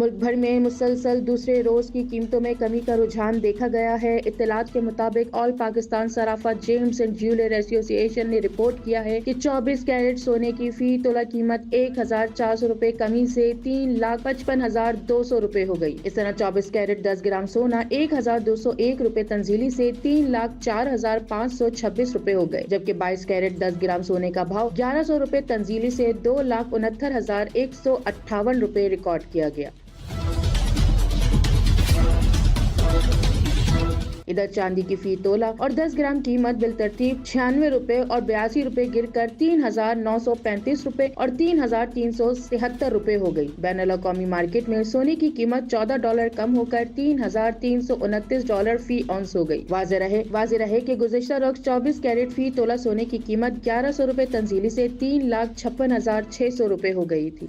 मुल्क भर में मुसलसल दूसरे रोज की कीमतों में कमी का रुझान देखा गया है। इत्तलात के मुताबिक all Pakistan Sarafa James and jeweller association ने रिपोर्ट किया है कि 24 कैरेट सोने की फी तोला कीमत 1400 रुपए कमी से 3,55,200 रुपए हो गई। इस तरह 24 कैरेट 10 ग्राम सोना 1,201 रुपए तंजीली से 3,04,526 रुपए हो गए, जबकि 22 कैरेट 10 ग्राम सोने का भाव 1100 रुपए तंजीली से 2,69,158 रुपए रिकॉर्ड किया गया। इधर चांदी की फी तोला और 10 ग्राम कीमत बिलतरतीब 96 रुपए और 82 रुपए गिरकर 3,935 रुपए और 3,376 रुपए हो गई। बैनुल अक़वामी मार्केट में सोने की कीमत $14 कम होकर 3,329 डॉलर फी औंस हो गई। वाज़ेह रहे कि गुज़िश्ता रोज 24 कैरेट फी तोला सोने की कीमत 1100 रुपए तंजीली से 3,56,600 रुपए हो गई थी।